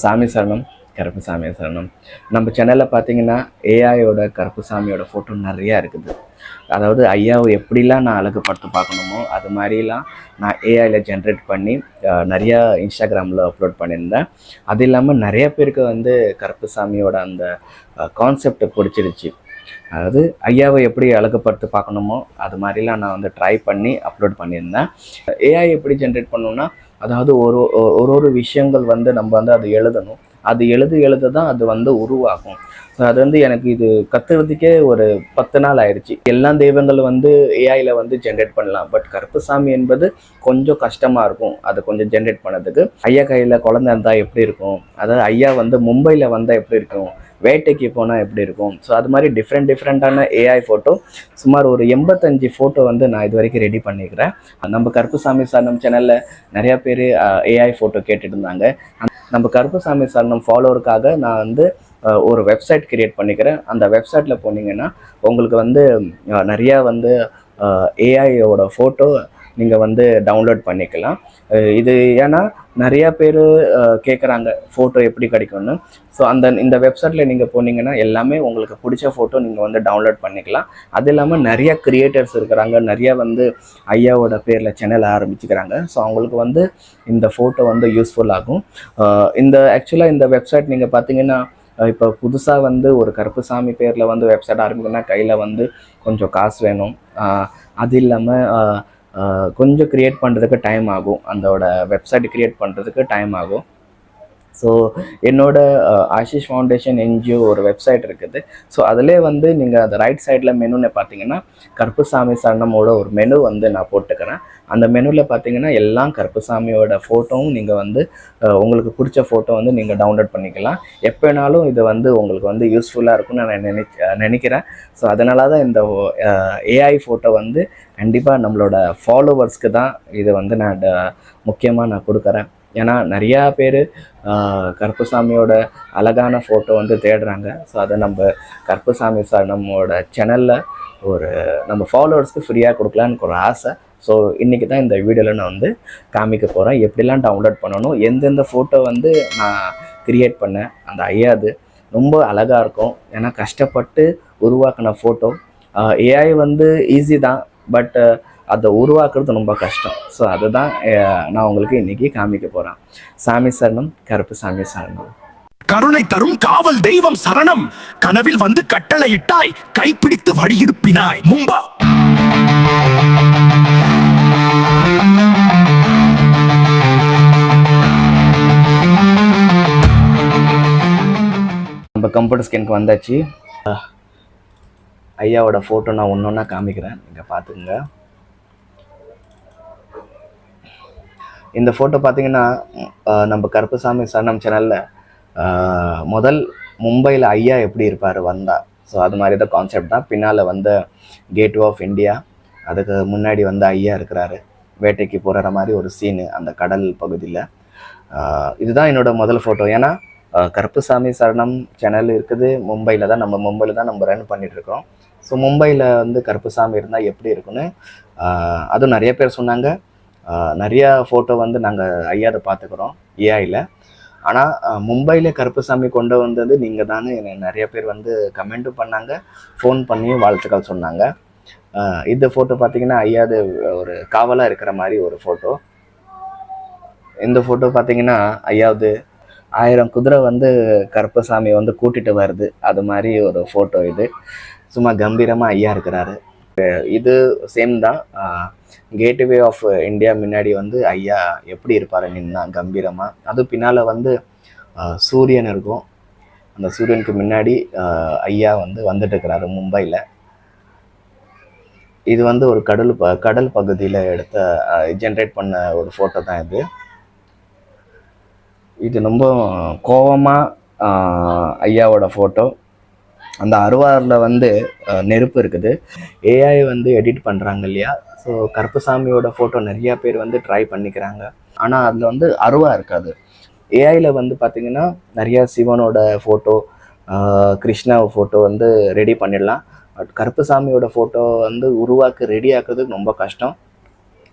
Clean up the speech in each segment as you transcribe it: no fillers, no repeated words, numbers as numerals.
சாமி சரணம், கருப்புசாமி சரணம். நம்ம சேனலில் பார்த்தீங்கன்னா ஏஐயோட கருப்புசாமியோட ஃபோட்டோ நிறையா இருக்குது. அதாவது ஐயாவை எப்படிலாம் நான் அழகுபடுத்த பார்க்கணுமோ அது மாதிரிலாம் நான் ஏஐயில் ஜென்ரேட் பண்ணி நிறையா இன்ஸ்டாகிராமில் அப்லோட் பண்ணியிருந்தேன். அது இல்லாமல் நிறைய பேருக்கு வந்து கருப்புசாமியோட அந்த கான்செப்டை பிடிச்சிருச்சு. அதாவது ஐயாவை எப்படி அழகுபடுத்த பார்க்கணுமோ அது மாதிரிலாம் நான் வந்து ட்ரை பண்ணி அப்லோட் பண்ணியிருந்தேன். ஏஐ எப்படி ஜென்ரேட் பண்ணணும்னா, அதாவது ஒரு விஷயங்கள் வந்து நம்ம வந்து அது எழுதணும். அது எழுத தான் அது வந்து உருவாகும். ஸோ அது வந்து எனக்கு இது கற்றுக்கிறதுக்கே ஒரு 10 நாள் ஆயிடுச்சு. எல்லா தெய்வங்களும் வந்து ஏஐயில் வந்து ஜென்ரேட் பண்ணலாம். பட் கருப்புசாமி என்பது கொஞ்சம் கஷ்டமாக இருக்கும் அதை கொஞ்சம் ஜென்ரேட் பண்ணதுக்கு. ஐயா கையில் குழந்தை இருந்தால் எப்படி இருக்கும், அதாவது ஐயா வந்து மும்பையில் வந்தால் எப்படி இருக்கும், வேட்டைக்கு போனால் எப்படி இருக்கும். ஸோ அது மாதிரி டிஃப்ரெண்ட்டான ஏஐ ஃபோட்டோ சுமார் ஒரு 85 ஃபோட்டோ வந்து நான் இது வரைக்கும் ரெடி பண்ணிக்கிறேன். நம்ம கருப்புசாமி சரணம் சேனலில் நிறையா பேர் ஏஐ ஃபோட்டோ கேட்டுட்டு இருந்தாங்க. நம்ம கருப்புசாமி சரணம் ஃபாலோவருக்காக நான் வந்து ஒரு வெப்சைட் கிரியேட் பண்ணிக்கிறேன். அந்த வெப்சைட்டில் போனீங்கன்னா உங்களுக்கு வந்து நிறையா வந்து ஏஐயோட ஃபோட்டோ நீங்கள் வந்து டவுன்லோட் பண்ணிக்கலாம். இது ஏன்னா நிறையா பேர் கேட்குறாங்க ஃபோட்டோ எப்படி கிடைக்கும்னு. ஸோ இந்த வெப்சைட்டில் நீங்கள் போனீங்கன்னா எல்லாமே உங்களுக்கு பிடிச்ச ஃபோட்டோ நீங்கள் வந்து டவுன்லோட் பண்ணிக்கலாம். அது இல்லாமல் நிறையா கிரியேட்டர்ஸ் இருக்கிறாங்க, நிறையா வந்து ஐயாவோட பேரில் சேனல் ஆரம்பிச்சுக்கிறாங்க. ஸோ அவங்களுக்கு வந்து இந்த ஃபோட்டோ வந்து யூஸ்ஃபுல் ஆகும். ஆக்சுவலாக இந்த வெப்சைட் நீங்கள் பார்த்தீங்கன்னா இப்போ புதுசாக வந்து ஒரு கருப்புசாமி பேரில் வந்து வெப்சைட் ஆரம்பிக்கணும்னா கையில் வந்து கொஞ்சம் காசு வேணும். அது இல்லாமல் கொஞ்சம் க்ரியேட் பண்ணுறதுக்கு டைம் ஆகும், அதோட வெப்சைட் க்ரியேட் பண்ணுறதுக்கு டைம் ஆகும். ஸோ என்னோட ஆஷிஷ் ஃபவுண்டேஷன் என்ஜிஓ ஒரு வெப்சைட் இருக்குது. ஸோ அதிலே வந்து நீங்கள் அந்த ரைட் சைடில் மெனுன்னு பார்த்தீங்கன்னா கருப்புசாமி சரணமோட ஒரு மெனு வந்து நான் போட்டுக்கிறேன். அந்த மெனுவில் பார்த்தீங்கன்னா எல்லாம் கருப்புசாமியோட ஃபோட்டோவும் நீங்கள் வந்து உங்களுக்கு பிடிச்ச ஃபோட்டோ வந்து நீங்கள் டவுன்லோட் பண்ணிக்கலாம். எப்போ வேணாலும் இது வந்து உங்களுக்கு வந்து யூஸ்ஃபுல்லாக இருக்கும்னு நான் நினைக்கிறேன். ஸோ அதனால தான் இந்த ஏஐ ஃபோட்டோ வந்து கண்டிப்பாக நம்மளோட ஃபாலோவர்ஸ்க்கு தான் இது வந்து நான் முக்கியமாக நான் கொடுக்குறேன். ஏன்னா நிறையா பேர் கருப்புசாமியோட அழகான ஃபோட்டோ வந்து தேடுறாங்க. ஸோ அதை நம்ம கருப்புசாமி சரணமோட சேனலில் நம்ம ஃபாலோவர்ஸ்க்கு ஃப்ரீயாக கொடுக்கலான்னு ஒரு ஆசை. ஸோ இன்றைக்கி தான் இந்த வீடியோவில் நான் வந்து காமிக்க போகிறேன் எப்படிலாம் டவுன்லோட் பண்ணணும், எந்தெந்த ஃபோட்டோ வந்து நான் க்ரியேட் பண்ணேன். அந்த ஐயாது ரொம்ப அழகாக இருக்கும். ஏன்னா கஷ்டப்பட்டு உருவாக்கின ஃபோட்டோ. ஏஐ வந்து ஈஸி தான், பட் அதை உருவாக்குறது ரொம்ப கஷ்டம். ஸோ அதுதான் நான் உங்களுக்கு இன்னைக்கு காமிக்க போகிறேன். சாமி சரணம், கருப்புசாமி சரணம். கருணை தரும் காவல் தெய்வம் சரணம், கனவில் வந்து கட்டளையிட்டாய், கைப்பிடித்து வழியிருப்பினாய் மும்பா. நம்ம கம்ப்யூட்டர் ஸ்கேனுக்கு வந்தாச்சு. ஐயாவோட ஃபோட்டோ நான் ஒன்று ஒன்றா காமிக்கிறேன், நீங்கள் பார்த்துக்குங்க. இந்த ஃபோட்டோ பார்த்தீங்கன்னா நம்ம கருப்புசாமி சரணம் சேனலில் முதல் மும்பையில் ஐயா எப்படி இருப்பார் வந்தால், ஸோ அது மாதிரி தான் கான்செப்ட் தான். பின்னால் வந்து கேட்வே ஆஃப் இந்தியா, அதுக்கு முன்னாடி வந்து ஐயா இருக்கிறாரு, வேட்டைக்கு போகிற மாதிரி ஒரு சீனு அந்த கடல் பகுதியில். இதுதான் என்னோடய முதல் ஃபோட்டோ. ஏன்னா கருப்புசாமி சரணம் சேனல் இருக்குது மும்பையில் தான், நம்ம மும்பையில் தான் நம்ம ரன் பண்ணிகிட்ருக்கோம். ஸோ மும்பையில் வந்து கருப்புசாமி இருந்தால் எப்படி இருக்குன்னு அதுவும் நிறைய பேர் சொன்னாங்க. நிறையா ஃபோட்டோ வந்து நாங்கள் ஐயாவை பார்த்துக்குறோம் ஏஐயில். ஆனால் மும்பையில் கருப்புசாமி கொண்டு வந்தது நீங்கள் தானே நிறைய பேர் வந்து கமெண்ட்டும் பண்ணாங்க, ஃபோன் பண்ணியும் வாழ்த்துக்கள் சொன்னாங்க. இந்த ஃபோட்டோ பார்த்தீங்கன்னா ஐயாது ஒரு காவலாக இருக்கிற மாதிரி ஒரு ஃபோட்டோ. இந்த ஃபோட்டோ பார்த்தீங்கன்னா ஐயாவது 1000 குதிரை வந்து கருப்புசாமி வந்து கூட்டிகிட்டு வருது, அது மாதிரி ஒரு ஃபோட்டோ. இது சும்மா கம்பீரமாக ஐயா இருக்கிறாரு. இது சேம் தான். கேட்வே ஆஃப் இந்தியா முன்னாடி வந்து ஐயா எப்படி இருப்பார் நின்னா கம்பீரமாக. அதுவும் பின்னால் வந்து சூரியன் இருக்கும், அந்த சூரியனுக்கு முன்னாடி ஐயா வந்து வந்துட்டு இருக்கிறாரு மும்பையில். இது வந்து ஒரு கடல் பகுதியில் எடுத்த ஜென்ரேட் பண்ண ஒரு ஃபோட்டோ தான் இது. இது ரொம்ப கோபமாக ஐயாவோட ஃபோட்டோ. அந்த அருவாரில் வந்து நெருப்பு இருக்குது. ஏஐ வந்து எடிட் பண்ணுறாங்க இல்லையா, ஸோ கருப்புசாமியோட ஃபோட்டோ நிறையா பேர் வந்து ட்ரை பண்ணிக்கிறாங்க. ஆனால் அதில் வந்து அருவா இருக்காது. ஏஐயில் வந்து பார்த்திங்கன்னா நிறையா சிவனோட ஃபோட்டோ, கிருஷ்ணா ஃபோட்டோ வந்து ரெடி பண்ணிடலாம். பட் கருப்புசாமியோட ஃபோட்டோ வந்து உருவாக்க ரெடி ஆக்குறதுக்கு ரொம்ப கஷ்டம்.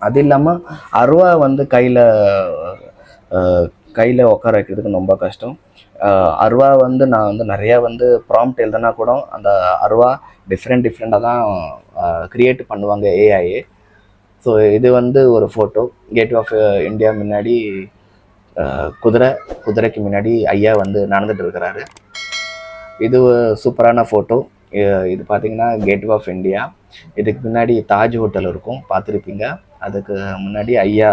அது இல்லாமல் அருவா வந்து கையில் உட்கார வைக்கிறதுக்கு ரொம்ப கஷ்டம். அருவா வந்து நான் வந்து நிறையா வந்து ப்ராம்ப்ட் எழுதுனா கூட அந்த அருவா டிஃப்ரெண்ட்டாக தான் க்ரியேட் பண்ணுவாங்க ஏஐ. ஸோ இது வந்து ஒரு ஃபோட்டோ. கேட் ஆஃப் இந்தியா முன்னாடி குதிரைக்கு முன்னாடி ஐயா வந்து நடந்துட்டு இருக்கிறாரு. இது சூப்பரான ஃபோட்டோ. இது பார்த்தீங்கன்னா கேட் ஆஃப் இந்தியா. இதுக்கு முன்னாடி தாஜ் ஹோட்டல் இருக்கும், பார்த்துருப்பீங்க. அதுக்கு முன்னாடி ஐயா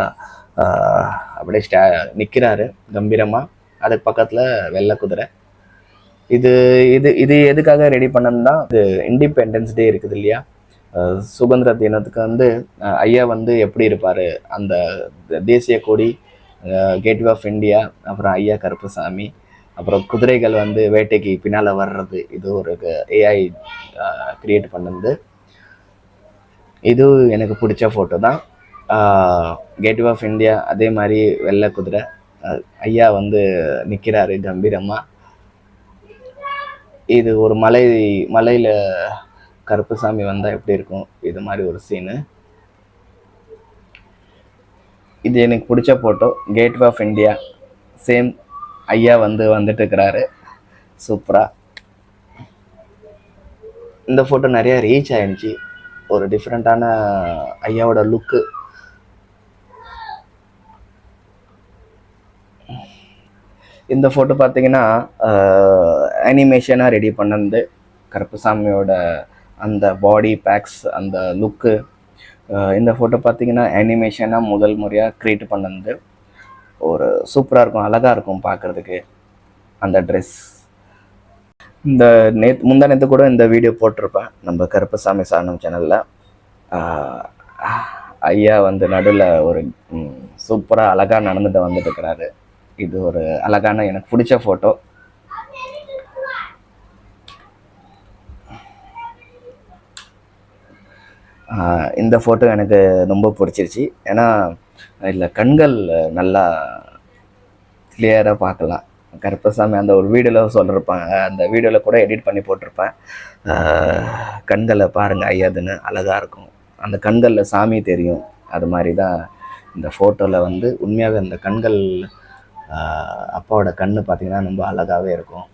அப்படியே நிற்கிறாரு கம்பீரமாக. அதுக்கு பக்கத்தில் வெள்ளை குதிரை. இது இது இது எதுக்காக ரெடி பண்ணணும்னா, இது இண்டிபெண்டன்ஸ் டே இருக்குது இல்லையா, சுதந்திர தினத்துக்கு வந்து ஐயா வந்து எப்படி இருப்பார், அந்த தேசிய கொடி, கேட்வே ஆஃப் இந்தியா, அப்புறம் ஐயா கருப்புசாமி, அப்புறம் குதிரைகள் வந்து வேட்டைக்கு பின்னால் வர்றது, இது ஒரு ஏஐ கிரியேட் பண்ணது. இது எனக்கு பிடிச்ச ஃபோட்டோ தான். கேட்வே ஆஃப் இந்தியா, அதே மாதிரி வெள்ளை குதிரை, ஐயா வந்து நிற்கிறாரு கம்பீரமாக. இது ஒரு மலையில் கருப்புசாமி வந்தால் எப்படி இருக்கும், இது மாதிரி ஒரு சீனு. இது எனக்கு பிடிச்ச photo. Gateway of India, same ஐயா வந்துட்டு இருக்கிறாரு சூப்பராக. இந்த ஃபோட்டோ நிறையா ரீச் ஆயிடுச்சு. ஒரு டிஃப்ரெண்ட்டான ஐயாவோட லுக்கு. இந்த ஃபோட்டோ பார்த்தீங்கன்னா அனிமேஷனாக ரெடி பண்ணது. கருப்புசாமியோட அந்த பாடி பேக்ஸ், அந்த லுக்கு. இந்த ஃபோட்டோ பார்த்தீங்கன்னா அனிமேஷனாக முதல் முறையாக க்ரியேட் பண்ணது. ஒரு சூப்பராக இருக்கும், அழகாக இருக்கும் பார்க்குறதுக்கு அந்த ட்ரெஸ். இந்த முந்தா நேற்று கூட இந்த வீடியோ போட்டிருப்பேன் நம்ம கருப்புசாமி சரணம் சேனலில். ஐயா வந்து நடுவில் ஒரு சூப்பராக அழகாக வந்துட்டு இருக்கிறாரு. இது ஒரு அழகான எனக்கு பிடிச்ச ஃபோட்டோ. இந்த ஃபோட்டோ எனக்கு ரொம்ப பிடிச்சிருச்சு. ஏன்னா இதில் கண்கள் நல்லா கிளியராக பார்க்கலாம். கருப்பசாமி அந்த ஒரு வீடியோவில் சொல்லியிருப்பாங்க, அந்த வீடியோவில் கூட எடிட் பண்ணி போட்டிருப்பேன். கண்களை பாருங்கள் ஐயாதுன்னு, அழகாக இருக்கும். அந்த கண்களில் சாமி தெரியும். அது மாதிரி தான் இந்த ஃபோட்டோவில் வந்து உண்மையாகவே அந்த கண்கள், அப்பாவோட கண்ணு பார்த்தீங்கன்னா ரொம்ப அழகாகவே இருக்கும்.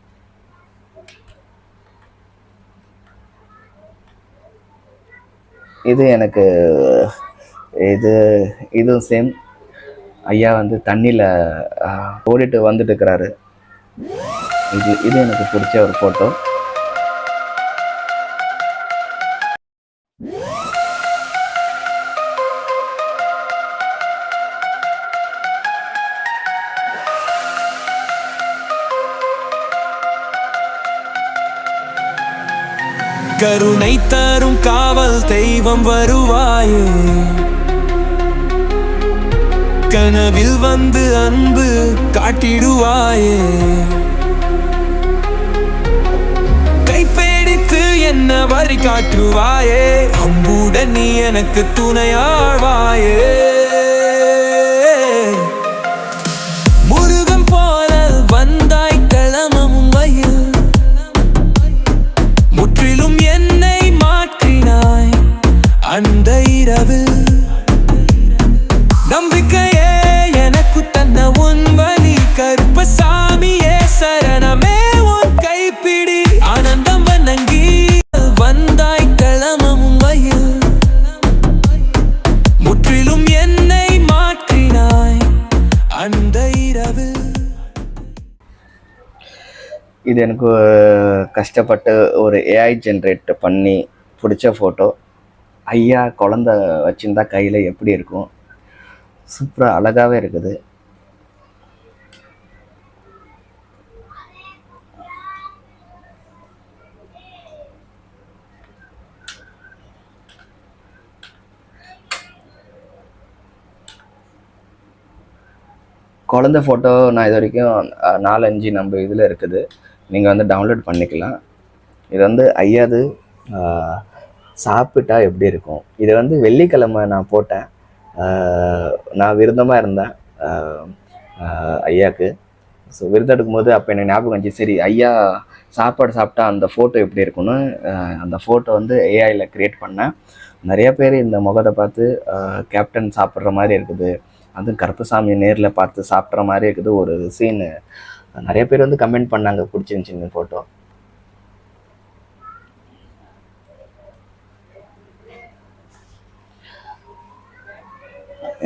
இது எனக்கு இதுவும் சேம். ஐயா வந்து தண்ணியில் ஓடிட்டு வந்துட்டு இருக்கிறாரு. இது எனக்கு பிடிச்ச ஒரு ஃபோட்டோ. கருணை தரும் காவல் தெய்வம் வருவாயே, கனவில் வந்து அன்பு காட்டிடுவாயே, கைப்பிடித்து என்ன வழி காட்டுவாயே, அம்புடன் நீ எனக்கு துணையாழ்வாயே. முருகன் போல வந்தாய் கிளம்பும் வயல், முற்றிலும் என்னை மாற்றினாய் அந்த இரவு. நம்பிக்கையே எனக்கு தந்த உன் வழி, கருப்பசாமியே சரணமே உன் கைப்பிடி. ஆனந்தம் வணங்கி வந்தாய் கிளம்பும் வயல், முற்றிலும் என்னை மாற்றினாய் அந்த இரவு. இது எனக்கு கஷ்டப்பட்டு ஒரு ஏஐ ஜென்ரேட் பண்ணி பிடிச்ச ஃபோட்டோ. ஐயா குழந்த வச்சுருந்தா கையில் எப்படி இருக்கும், சூப்பராக அழகாகவே இருக்குது. குழந்த ஃபோட்டோ நான் இது வரைக்கும் 4-5 நம்ம இதில் இருக்குது, நீங்கள் வந்து டவுன்லோட் பண்ணிக்கலாம். இது வந்து ஐயாது சாப்பிட்டா எப்படி இருக்கும். இது வந்து வெள்ளிக்கிழமை நான் போட்டேன். நான் விருந்தமாக இருந்தேன் ஐயாவுக்கு. ஸோ விருந்தம் எடுக்கும்போது அப்போ எனக்கு ஞாபகம் வந்துச்சு, சரி ஐயா சாப்பாடு சாப்பிட்டா அந்த ஃபோட்டோ எப்படி இருக்குன்னு அந்த ஃபோட்டோ வந்து ஏஐயில் க்ரியேட் பண்ணேன். நிறைய பேர் இந்த முகத்தை பார்த்து கேப்டன் சாப்பிட்ற மாதிரி இருக்குது, அதுவும் கருப்பசாமி நேரில் பார்த்து சாப்பிட்ற மாதிரி இருக்குது ஒரு சீனு. நிறைய பேர் வந்து கமெண்ட் பண்ணாங்க பிடிச்சிருந்துச்சி இந்த ஃபோட்டோ.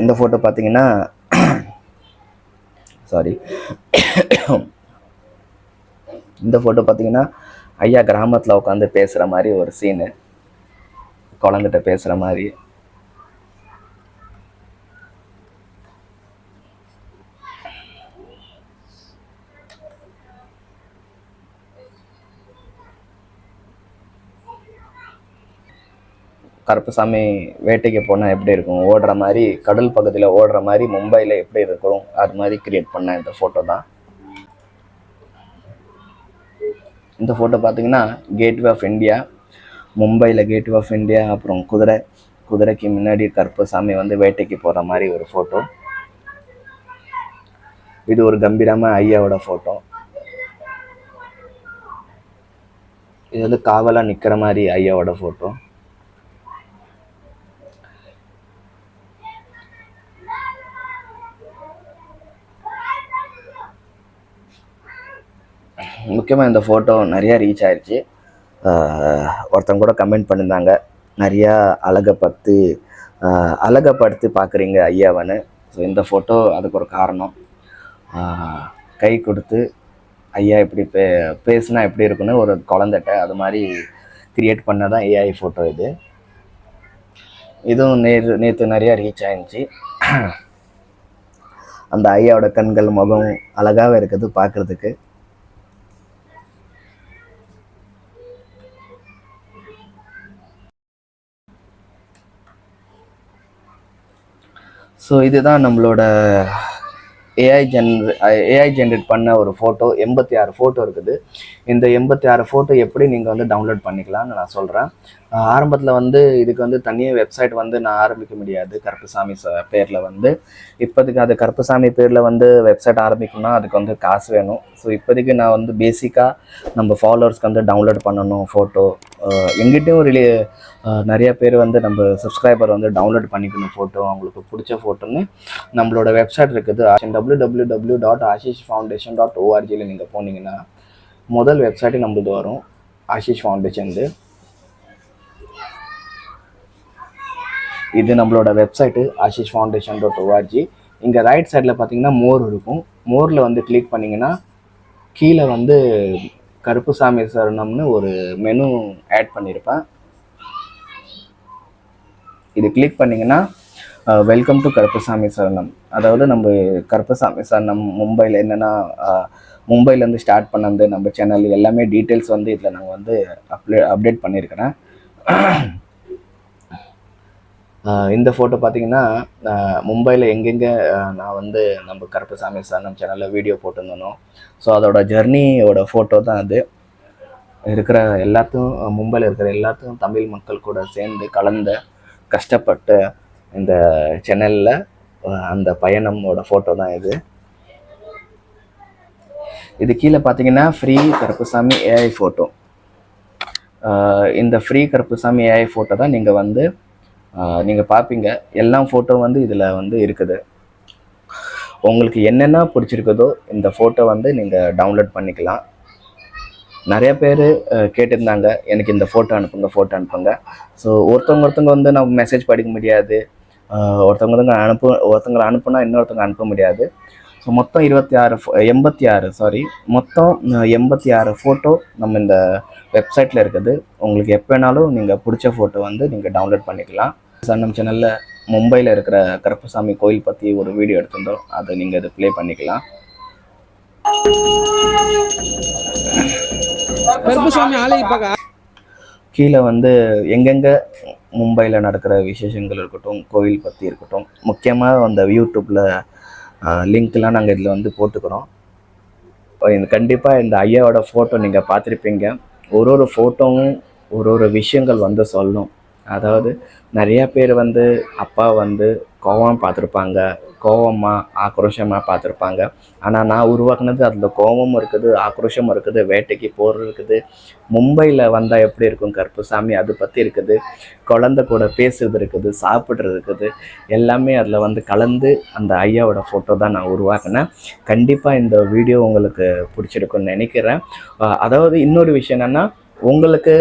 இந்த ஃபோட்டோ பார்த்தீங்கன்னா சாரி இந்த ஃபோட்டோ பார்த்தீங்கன்னா ஐயா கிராமத்தில் உட்காந்து பேசுகிற மாதிரி ஒரு சீனு, குழந்தைகிட்ட பேசுகிற மாதிரி. கருப்பசாமி வேட்டைக்கு போனால் எப்படி இருக்கும், ஓடுற மாதிரி கடல் பகுதியில் ஓடுற மாதிரி மும்பையில் எப்படி இருக்கும் அது மாதிரி கிரியேட் பண்ண இந்த ஃபோட்டோ தான். இந்த ஃபோட்டோ பார்த்தீங்கன்னா கேட்வே ஆஃப் இந்தியா, மும்பையில் கேட்வே ஆஃப் இந்தியா. அப்புறம் குதிரைக்கு முன்னாடி கருப்பசாமி வந்து வேட்டைக்கு போகிற மாதிரி ஒரு ஃபோட்டோ. இது ஒரு கம்பீரமாக ஐயாவோட ஃபோட்டோ. இது வந்து காவலாக நிற்கிற மாதிரி ஐயாவோட ஃபோட்டோ. முக்கியமாக இந்த ஃபோட்டோ நிறையா ரீச் ஆயிடுச்சு. ஒருத்தங்க கூட கமெண்ட் பண்ணியிருந்தாங்க, நிறையா அழகப்படுத்தி பார்க்குறீங்க ஐயாவன்னு. ஸோ இந்த ஃபோட்டோ அதுக்கு ஒரு காரணம். கை கொடுத்து ஐயா எப்படி பேசுனா எப்படி இருக்குன்னு ஒரு குழந்தைட்ட அது மாதிரி கிரியேட் பண்ணதான் ஏஐ ஃபோட்டோ இது. இதுவும் நேற்று நிறையா ரீச் ஆயிடுச்சு. அந்த ஐயாவோட கண்கள் முகம் அழகாகவே இருக்குது பார்க்குறதுக்கு. ஸோ இதுதான் நம்மளோட ஏஐ ஜென்ரேட் பண்ண ஒரு ஃபோட்டோ. 86 ஃபோட்டோ இருக்குது. இந்த 86 ஃபோட்டோ எப்படி நீங்கள் வந்து டவுன்லோட் பண்ணிக்கலாம்னு நான் சொல்கிறேன். ஆரம்பத்தில் வந்து இதுக்கு வந்து தனியாக வெப்சைட் வந்து நான் ஆரம்பிக்க முடியாது கருப்பசாமி பேரில் வந்து. இப்போதைக்கு அது கருப்பசாமி பேரில் வந்து வெப்சைட் ஆரம்பிக்கணும்னா அதுக்கு வந்து காசு வேணும். ஸோ இப்போதைக்கு நான் வந்து பேசிக்காக நம்ம ஃபாலோவர்ஸ்க்கு வந்து டவுன்லோட் பண்ணணும் ஃபோட்டோ. எங்கிட்டையும் நிறைய பேர் வந்து நம்ம சப்ஸ்கிரைபர் வந்து டவுன்லோட் பண்ணிக்கணும் ஃபோட்டோ, அவங்களுக்கு பிடிச்ச ஃபோட்டோன்னு நம்மளோட வெப்சைட் இருக்குது. www.ashishfoundation.org நீங்கள் போனீங்கன்னா முதல் வெப்சைட்டு நம்மளது வரும், ஆஷிஷ் ஃபவுண்டேஷன். இது நம்மளோட வெப்சைட்டு ashishfoundation.org. இங்கே ரைட் சைடில் பார்த்தீங்கன்னா மோர் இருக்கும். மோரில் வந்து கிளிக் பண்ணிங்கன்னா கீழே வந்து கருப்புசாமி சரணம்னு ஒரு மெனு ஆட் பண்ணியிருப்பேன். இது கிளிக் பண்ணிங்கன்னா வெல்கம் டு கருப்பசாமி சரணம். அதாவது நம்ம கருப்பசாமி சரணம் மும்பையில் என்னென்னா மும்பையிலேருந்து ஸ்டார்ட் பண்ணது நம்ம சேனல் எல்லாமே டீட்டெயில்ஸ் வந்து இதில் நாங்கள் வந்து அப்டேட் பண்ணியிருக்கிறேன். இந்த ஃபோட்டோ பார்த்தீங்கன்னா மும்பையில் எங்கெங்கே நான் வந்து நம்ம கருப்பசாமி சரணம் சேனலில் வீடியோ போட்டிருந்தோனோ ஸோ அதோட ஜெர்னியோட ஃபோட்டோ தான் அது. இருக்கிற எல்லாத்தையும் மும்பையில் இருக்கிற எல்லாத்தையும் தமிழ் மக்கள் கூட சேர்ந்து கலந்த கஷ்டப்பட்டு இந்த சேனலில் அந்த பயணமோட ஃபோட்டோ தான் இது. இது கீழே பார்த்தீங்கன்னா ஃப்ரீ கருப்பசாமி ஏஐ ஃபோட்டோ. இந்த ஃப்ரீ கருப்பசாமி ஏஐ ஃபோட்டோ தான் நீங்கள் வந்து நீங்கள் பார்ப்பீங்க. எல்லா ஃபோட்டோ வந்து இதில் வந்து இருக்குது. உங்களுக்கு என்னென்ன பிடிச்சிருக்குதோ இந்த ஃபோட்டோ வந்து நீங்கள் டவுன்லோட் பண்ணிக்கலாம். நிறைய பேர் கேட்டிருந்தாங்க எனக்கு இந்த ஃபோட்டோ அனுப்புங்க. ஸோ ஒருத்தவங்க வந்து நம்ம மெசேஜ் படிக்க முடியாது, ஒருத்தவங்களை அனுப்புனா இன்னொருத்தவங்க அனுப்ப முடியாது. ஸோ மொத்தம் 86 ஃபோட்டோ நம்ம இந்த வெப்சைட்டில் இருக்குது. உங்களுக்கு எப்போ வேணாலும் நீங்கள் பிடிச்ச ஃபோட்டோ வந்து நீங்கள் டவுன்லோட் பண்ணிக்கலாம். சரணம் சேனலில் மும்பையில் இருக்கிற கருப்பசாமி கோயில் பற்றி ஒரு வீடியோ எடுத்திருந்தோம், அதை நீங்கள் இதை ப்ளே பண்ணிக்கலாம். கீழே வந்து எங்கெங்கே மும்பையில் நடக்கிற விசேஷங்கள் இருக்கட்டும், கோயில் பற்றி இருக்கட்டும், முக்கியமாக அந்த யூடியூப்பில் லிங்க்லாம் நாங்கள் இதில் வந்து போட்டுக்கிறோம். கண்டிப்பாக இந்த ஐயாவோட ஃபோட்டோ நீங்கள் பார்த்துருப்பீங்க. ஒரு ஃபோட்டோவும் ஒரு விஷயங்கள் வந்து சொல்லும். அதாவது நிறையா பேர் வந்து அப்பா வந்து கோவம் பார்த்துருப்பாங்க, கோவமாக ஆக்ரோஷமாக பார்த்துருப்பாங்க. ஆனால் நான் உருவாக்குனது அதில் கோவமும் இருக்குது, ஆக்ரோஷமும் இருக்குது, வேட்டைக்கு போகிறது இருக்குது, மும்பையில் வந்தால் எப்படி இருக்கும் கருப்புசாமி அது பற்றி இருக்குது, குழந்தை கூட பேசுறது இருக்குது, சாப்பிட்றது இருக்குது, எல்லாமே அதில் வந்து கலந்து அந்த ஐயாவோட ஃபோட்டோ தான் நான் உருவாக்கினேன். கண்டிப்பாக இந்த வீடியோ உங்களுக்கு பிடிச்சிருக்குன்னு நினைக்கிறேன். அதாவது இன்னொரு விஷயம் என்னென்னா, உங்களுக்கு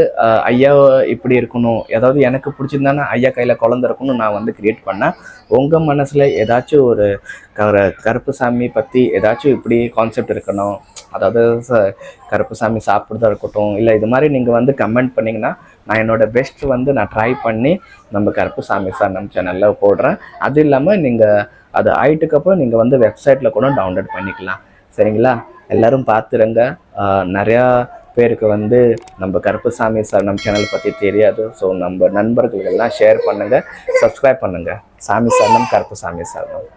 ஐயா இப்படி இருக்கணும், அதாவது எனக்கு பிடிச்சிருந்தானா ஐயா கையில் குழந்தை இருக்கணும்னு நான் வந்து க்ரியேட் பண்ணேன். உங்கள் மனசில் ஏதாச்சும் ஒரு கருப்புசாமி பற்றி ஏதாச்சும் இப்படி கான்செப்ட் இருக்கணும், அதாவது கருப்புசாமி சாப்பிட்றதா இருக்கட்டும், இல்லை இது மாதிரி நீங்கள் வந்து கமெண்ட் பண்ணிங்கன்னா நான் என்னோடய பெஸ்ட் வந்து நான் ட்ரை பண்ணி நம்ம கருப்புசாமி சரணம் சேனலில் போடுறேன். அது இல்லாமல் நீங்கள் அது ஆயிட்டுக்கப்புறம் நீங்கள் வந்து வெப்சைட்டில் கூட டவுன்லோட் பண்ணிக்கலாம். சரிங்களா? எல்லோரும் பார்த்துருங்க. நிறையா பேருக்கு வந்து நம்ம கருப்புசாமி சரணம் சேனல் பற்றி தெரியாது. ஸோ நம்ம நண்பர்களுக்கெல்லாம் ஷேர் பண்ணுங்கள், சப்ஸ்கிரைப் பண்ணுங்கள். சாமி சரணம், கருப்புசாமி சரணம்.